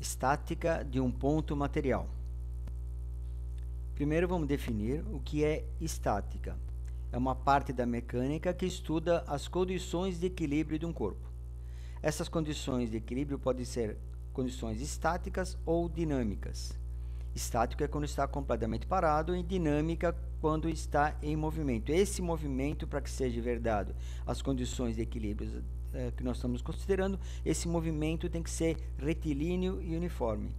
Estática de um ponto material. Primeiro vamos definir o que é estática. É uma parte da mecânica que estuda as condições de equilíbrio de um corpo. Essas condições de equilíbrio podem ser condições estáticas ou dinâmicas. Estático é quando está completamente parado e dinâmica quando está em movimento. Esse movimento, para que seja verdade, as condições de equilíbrio que nós estamos considerando, esse movimento tem que ser retilíneo e uniforme.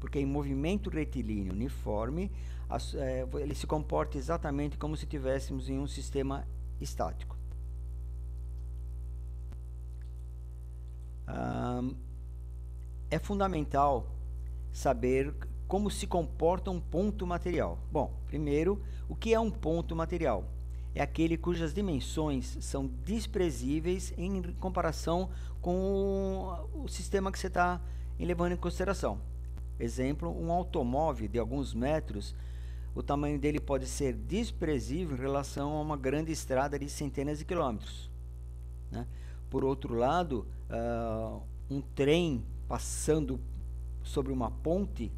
Porque em movimento retilíneo uniforme, ele se comporta exatamente como se estivéssemos em um sistema estático. É fundamental saber como se comporta um ponto material. Bom, primeiro, o que é um ponto material? É aquele cujas dimensões são desprezíveis em comparação com o sistema que você está levando em consideração. Exemplo, um automóvel de alguns metros, o tamanho dele pode ser desprezível em relação a uma grande estrada de centenas de quilômetros, né? Por outro lado, um trem passando sobre uma ponte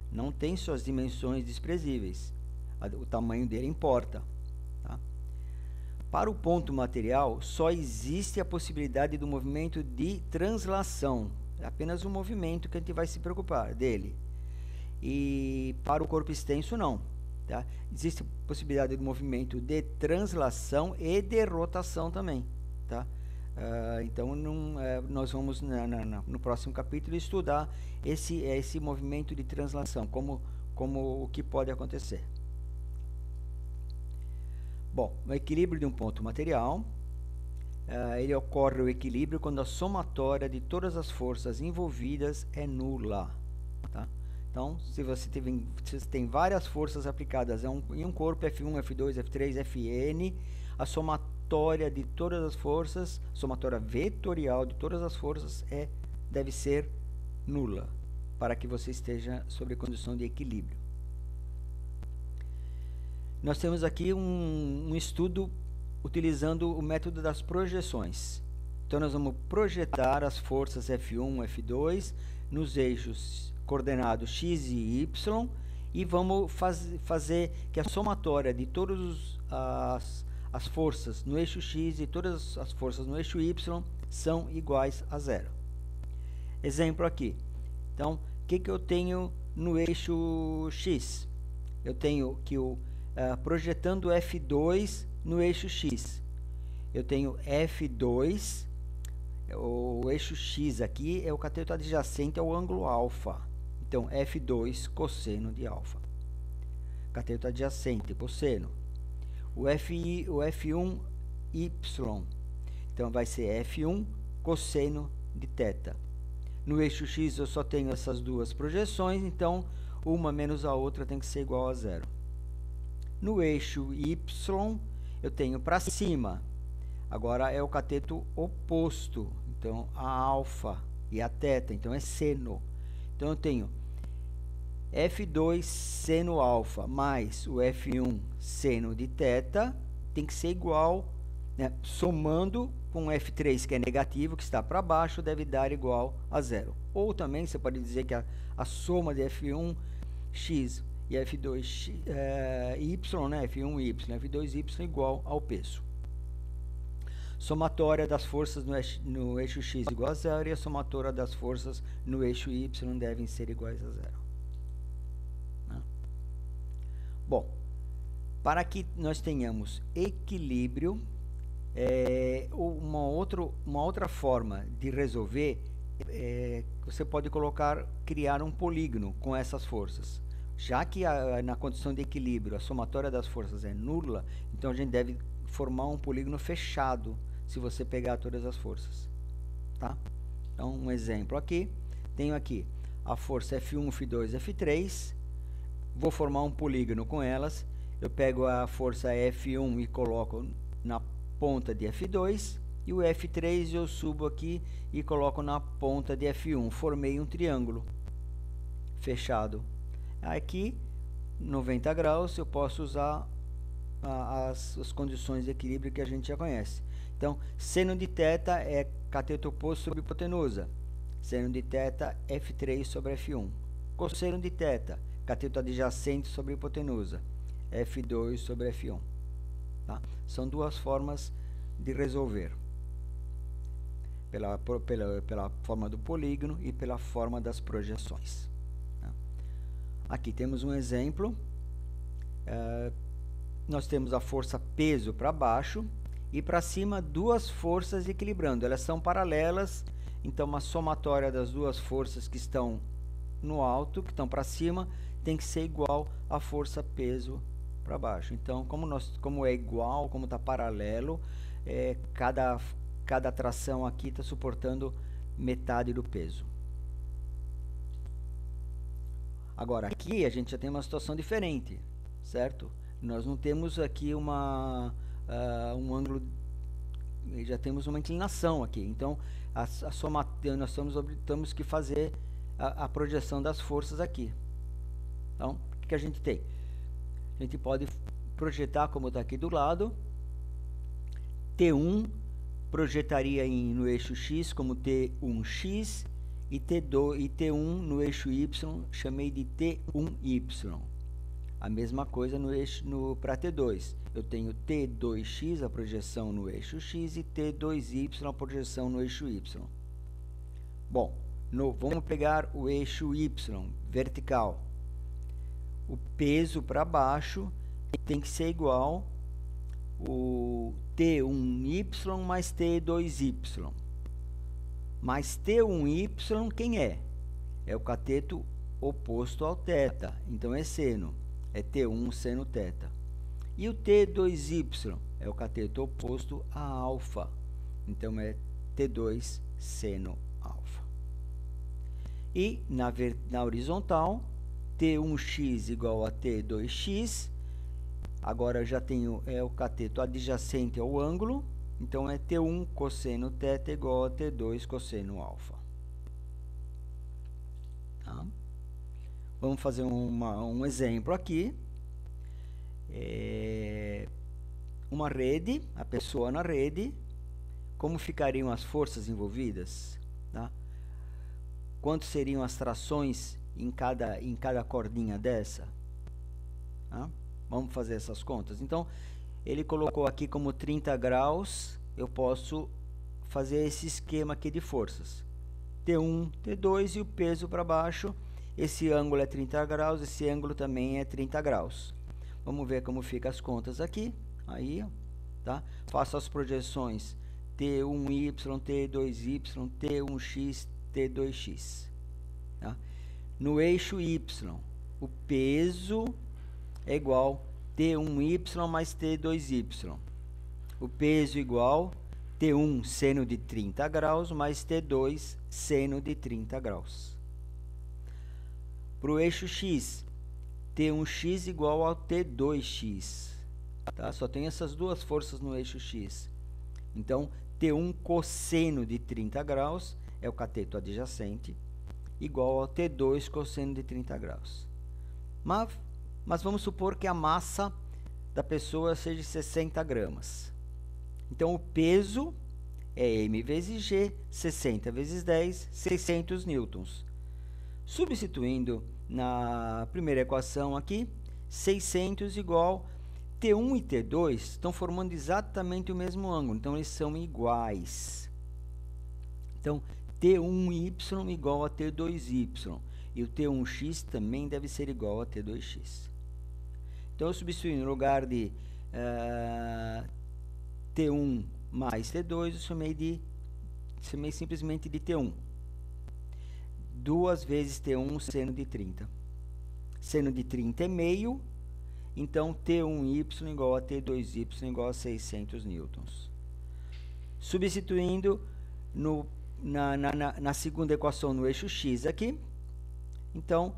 não tem suas dimensões desprezíveis. O tamanho dele importa. Tá? Para o ponto material, só existe a possibilidade do movimento de translação. É apenas um movimento que a gente vai se preocupar dele. E para o corpo extenso, não. Tá? Existe a possibilidade do movimento de translação e de rotação também. Tá? Então, nós vamos, no próximo capítulo, estudar esse movimento de translação, como o que pode acontecer. Bom, o equilíbrio de um ponto material, ele ocorre o equilíbrio quando a somatória de todas as forças envolvidas é nula. Tá? Então, se você tem várias forças aplicadas em um corpo, F1, F2, F3, Fn, a somatória de todas as forças, somatória vetorial de todas as forças deve ser nula, para que você esteja sob condição de equilíbrio. Nós temos aqui um estudo utilizando o método das projeções. Então, nós vamos projetar as forças F1, F2 nos eixos coordenados x e y e vamos fazer que a somatória de todas as forças no eixo x e todas as forças no eixo y são iguais a zero. Exemplo aqui. Então, o que eu tenho no eixo x? Eu tenho que projetando F2 no eixo x. Eu tenho F2, o eixo x aqui é o cateto adjacente ao ângulo alfa. Então, F2 cosseno de alfa. Cateto adjacente, cosseno. O F1 y. Então, vai ser F1 cosseno de θ. No eixo x eu só tenho essas duas projeções, então uma menos a outra tem que ser igual a zero. No eixo y eu tenho para cima. Agora é o cateto oposto. Então, a alfa e a θ. Então, é seno. Então, eu tenho F2 seno alfa mais o F1 seno de θ tem que ser igual, né, somando com F3, que é negativo, que está para baixo, deve dar igual a zero. Ou também você pode dizer que a soma de F1x e F2 y, né, F1 y, F2 y igual ao peso. Somatória das forças no eixo x igual a zero e a somatória das forças no eixo y devem ser iguais a zero. Bom, para que nós tenhamos equilíbrio, uma outra forma de resolver, você pode criar um polígono com essas forças. Já que na condição de equilíbrio a somatória das forças é nula, então a gente deve formar um polígono fechado se você pegar todas as forças. Tá? Então, um exemplo aqui, tenho aqui a força F1, F2, F3, vou formar um polígono com elas, eu pego a força F1 e coloco na ponta de F2, e o F3 eu subo aqui e coloco na ponta de F1, formei um triângulo fechado. Aqui, 90 graus, eu posso usar as condições de equilíbrio que a gente já conhece. Então, seno de θ é cateto oposto sobre hipotenusa. seno de θ, F3 sobre F1. Cosseno de θ, cateto adjacente sobre hipotenusa, F2 sobre F1. Tá? São duas formas de resolver. Pela forma do polígono e pela forma das projeções. Tá? Aqui temos um exemplo. Nós temos a força peso para baixo e para cima duas forças equilibrando. Elas são paralelas, então a somatória das duas forças que estão no alto, que estão para cima, tem que ser igual à força peso para baixo. Então, como é igual, como está paralelo, cada tração aqui está suportando metade do peso. Agora, aqui a gente já tem uma situação diferente, certo? Nós não temos aqui um ângulo, já temos uma inclinação aqui. Então, nós temos que fazer a projeção das forças aqui. Então, o que a gente tem? A gente pode projetar, como está aqui do lado, T1 projetaria no eixo X como T1x e T1 no eixo Y chamei de T1y. A mesma coisa para T2. Eu tenho T2x, a projeção no eixo X, e T2y, a projeção no eixo Y. Bom, vamos pegar o eixo Y, vertical. O peso para baixo tem que ser igual o T1y mais T2y. Mas T1y quem é? É o cateto oposto ao θ. Então é seno. É T1 seno θ. E o T2y é o cateto oposto a alfa. Então é T2 seno alfa. E na horizontal, T1x igual a T2x. Agora eu já tenho o cateto adjacente ao ângulo. Então é T1 cosseno θ igual a T2 cosseno alfa. Tá? Vamos fazer um exemplo aqui. Uma rede, a pessoa na rede. Como ficariam as forças envolvidas? Tá? Quanto seriam as trações em cada cordinha dessa? Tá? Vamos fazer essas contas. Então, ele colocou aqui como 30 graus. Eu posso fazer esse esquema aqui de forças. T1, T2 e o peso para baixo. Esse ângulo é 30 graus, esse ângulo também é 30 graus. Vamos ver como fica as contas aqui. Aí, tá? Faço as projeções T1y, T2y, T1x, T2x. Tá? No eixo Y, o peso é igual T1y mais T2y. O peso igual T1 seno de 30 graus mais T2 seno de 30 graus. Para o eixo X, T1x igual ao T2x. Tá? Só tem essas duas forças no eixo X. Então, T1 cosseno de 30 graus é o cateto adjacente, igual ao T2 cosseno de 30 graus. Mas vamos supor que a massa da pessoa seja 60 gramas. Então, o peso é m vezes g, 60 vezes 10, 600 newtons. Substituindo na primeira equação aqui, 600 igual T1 e T2 estão formando exatamente o mesmo ângulo, então eles são iguais. Então, T1y igual a T2y, e o T1x também deve ser igual a T2x. Então, eu substituí no lugar de T1 mais T2, eu chamei simplesmente de T1. 2 vezes T1 seno de 30. Seno de 30 é meio, então T1y igual a T2y igual a 600 newtons. Substituindo na segunda equação no eixo X aqui, então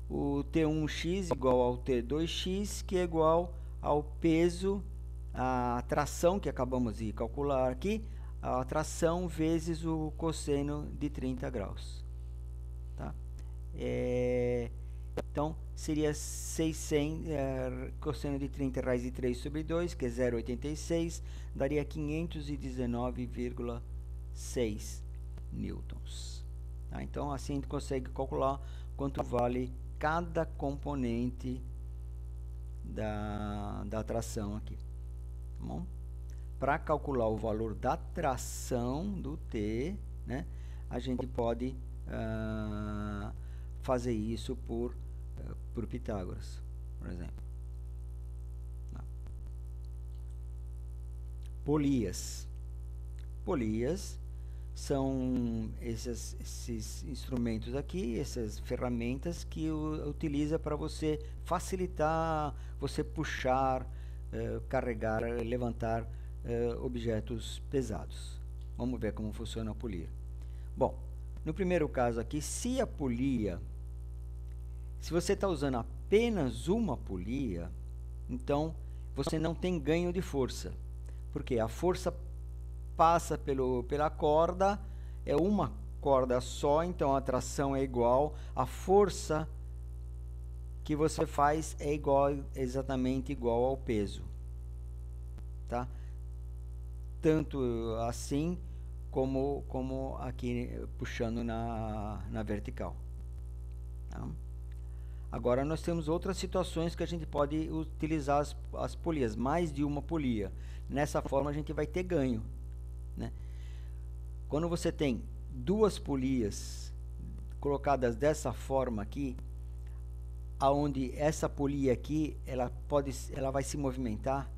o T1x igual ao T2x, que é igual ao peso, a tração que acabamos de calcular aqui, a tração vezes o cosseno de 30 graus. Tá? Então, seria 600, cosseno de 30 raiz de 3 sobre 2, que é 0,86, daria 519,6 newtons. Tá? Então, assim a gente consegue calcular quanto vale cada componente da tração aqui. Tá bom? Para calcular o valor da tração do T, né, a gente pode fazer isso por Pitágoras, por exemplo. Polias. Polias são esses instrumentos aqui, essas ferramentas que utiliza para você facilitar, você puxar, carregar, levantar objetos pesados. Vamos ver como funciona a polia. Bom, no primeiro caso aqui, se você está usando apenas uma polia, então você não tem ganho de força, porque a força passa pela corda, é uma corda só, então a tração é igual, a força que você faz é exatamente igual ao peso, tá? Tanto assim como aqui puxando na vertical. Tá? Agora nós temos outras situações que a gente pode utilizar as polias, mais de uma polia. Nessa forma a gente vai ter ganho, né? Quando você tem duas polias colocadas dessa forma aqui, aonde essa polia aqui ela vai se movimentar,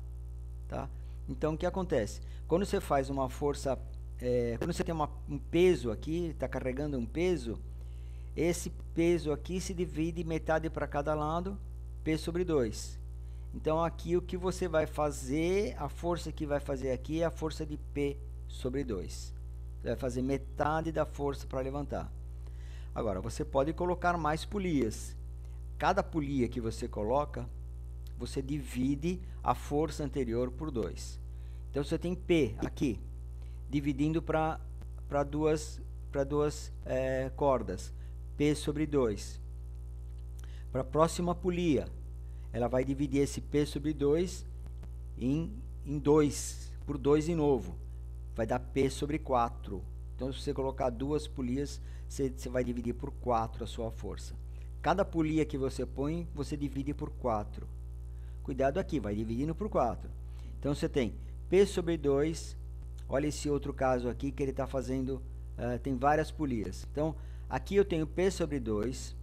tá? Então o que acontece? Quando você faz uma força, quando você tem um peso aqui, está carregando um peso, esse peso aqui se divide metade para cada lado, P sobre 2. Então aqui o que você vai fazer, a força que vai fazer aqui é a força de P sobre 2. Você vai fazer metade da força para levantar. Agora, você pode colocar mais polias. Cada polia que você coloca, você divide a força anterior por 2. Então você tem P aqui, dividindo para duas cordas, P sobre 2. Para a próxima polia, ela vai dividir esse P sobre 2 em 2, por 2 de novo. Vai dar P sobre 4. Então, se você colocar duas polias, você vai dividir por 4 a sua força. Cada polia que você põe, você divide por 4. Cuidado aqui, vai dividindo por 4. Então, você tem P sobre 2. Olha esse outro caso aqui que ele está fazendo, tem várias polias. Então, aqui eu tenho P sobre 2,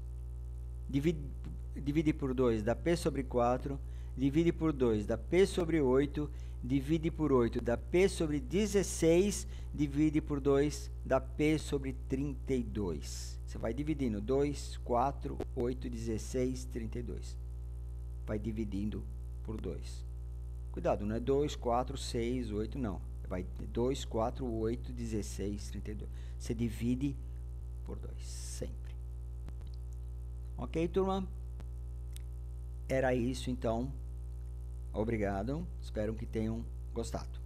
divide por 2 dá P sobre 4, divide por 2 dá P sobre 8, divide por 8 dá P sobre 16, divide por 2 dá P sobre 32. Você vai dividindo 2, 4, 8, 16, 32. Vai dividindo por 2. Cuidado, não é 2, 4, 6, 8, não. Vai 2, 4, 8, 16, 32. Você divide por 2, sempre. Ok, turma? Era isso, então. Obrigado. Espero que tenham gostado.